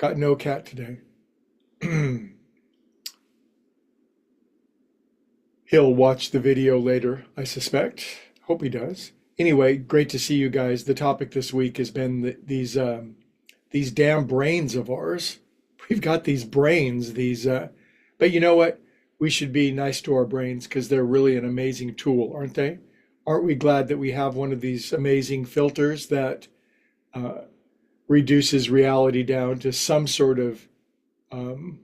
Got no cat today. He'll watch the video later, I suspect. Hope he does. Anyway, great to see you guys. The topic this week has been these damn brains of ours. We've got these brains, but you know what? We should be nice to our brains because they're really an amazing tool, aren't they? Aren't we glad that we have one of these amazing filters that uh, reduces reality down to some sort of um,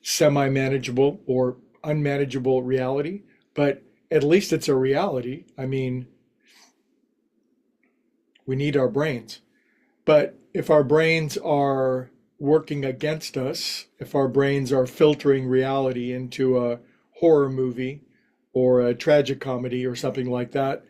semi-manageable or unmanageable reality? But at least it's a reality. I mean, we need our brains. But if our brains are working against us, if our brains are filtering reality into a horror movie or a tragic comedy or something like that,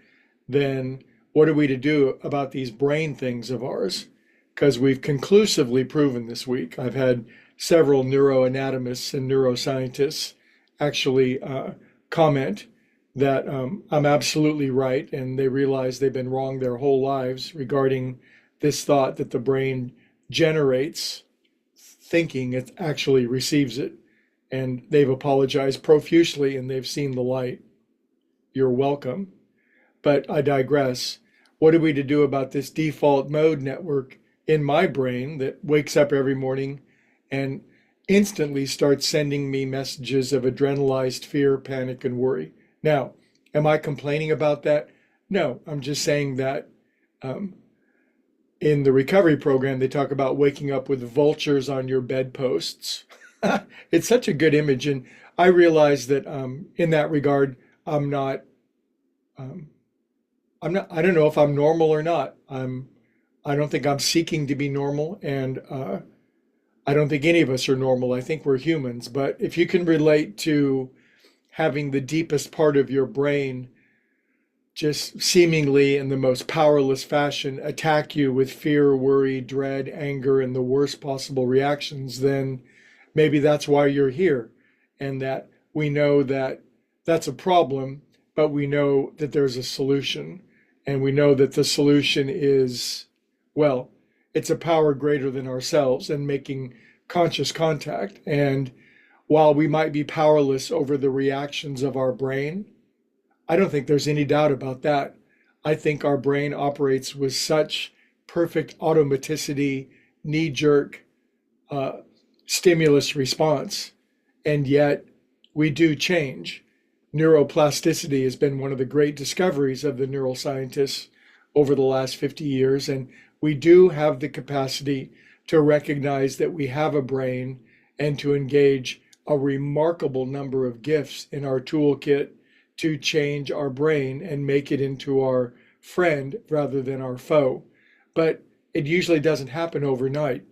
then what are we to do about these brain things of ours? Because we've conclusively proven this week, I've had several neuroanatomists and neuroscientists actually comment that I'm absolutely right, and they realize they've been wrong their whole lives regarding this thought that the brain generates thinking, it actually receives it. And they've apologized profusely and they've seen the light. You're welcome. But I digress. What are we to do about this default mode network in my brain that wakes up every morning and instantly starts sending me messages of adrenalized fear, panic, and worry? Now, am I complaining about that? No, I'm just saying that um, in the recovery program, they talk about waking up with vultures on your bedposts. It's such a good image. And I realize that in that regard, I'm not, um, I don't know if I'm normal or not. I don't think I'm seeking to be normal. And I don't think any of us are normal. I think we're humans. But if you can relate to having the deepest part of your brain just seemingly in the most powerless fashion attack you with fear, worry, dread, anger, and the worst possible reactions, then maybe that's why you're here. And that we know that that's a problem, but we know that there's a solution. And we know that the solution is, well, it's a power greater than ourselves and making conscious contact. And while we might be powerless over the reactions of our brain, I don't think there's any doubt about that. I think our brain operates with such perfect automaticity, knee jerk uh, stimulus response, and yet we do change. Neuroplasticity has been one of the great discoveries of the neuroscientists over the last 50 years, and we do have the capacity to recognize that we have a brain and to engage a remarkable number of gifts in our toolkit to change our brain and make it into our friend rather than our foe. But it usually doesn't happen overnight.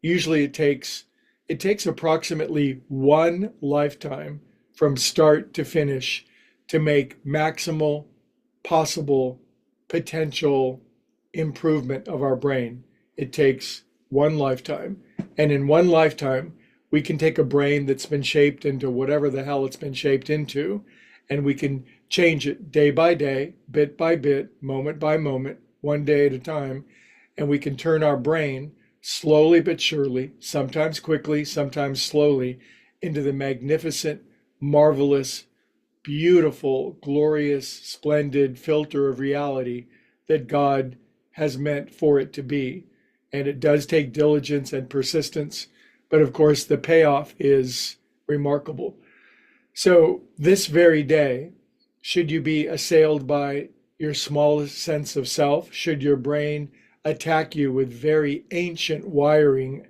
Usually it takes approximately one lifetime from start to finish to make maximal possible potential improvement of our brain. It takes one lifetime. And in one lifetime, we can take a brain that's been shaped into whatever the hell it's been shaped into, and we can change it day by day, bit by bit, moment by moment, one day at a time. And we can turn our brain slowly but surely, sometimes quickly, sometimes slowly, into the magnificent, marvelous, beautiful, glorious, splendid filter of reality that God has meant for it to be. And it does take diligence and persistence, but of course the payoff is remarkable. So this very day, should you be assailed by your smallest sense of self, should your brain attack you with very ancient wiring,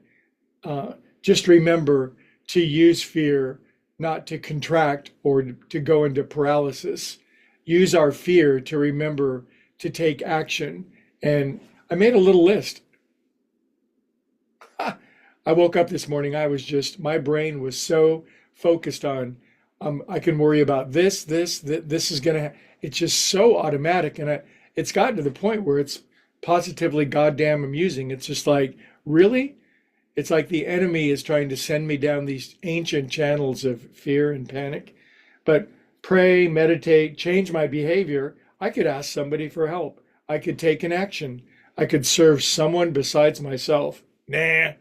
just remember to use fear, not to contract or to go into paralysis. Use our fear to remember to take action. And I made a little list. I woke up this morning, my brain was so focused on, I can worry about this is going to, it's just so automatic. And it's gotten to the point where it's positively goddamn amusing. It's just like, really? It's like the enemy is trying to send me down these ancient channels of fear and panic. But pray, meditate, change my behavior. I could ask somebody for help. I could take an action. I could serve someone besides myself. Nah,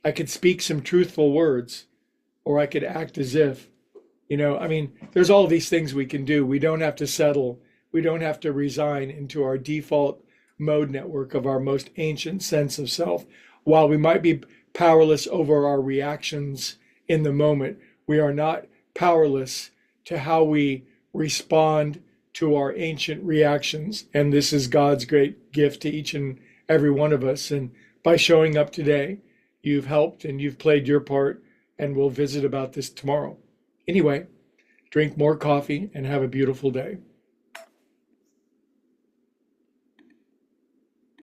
I could speak some truthful words, or I could act as if, I mean, there's all these things we can do. We don't have to settle. We don't have to resign into our default mode network of our most ancient sense of self. While we might be powerless over our reactions in the moment, we are not powerless to how we respond to our ancient reactions. And this is God's great gift to each and every one of us. And by showing up today, you've helped and you've played your part, and we'll visit about this tomorrow. Anyway, drink more coffee and have a beautiful day.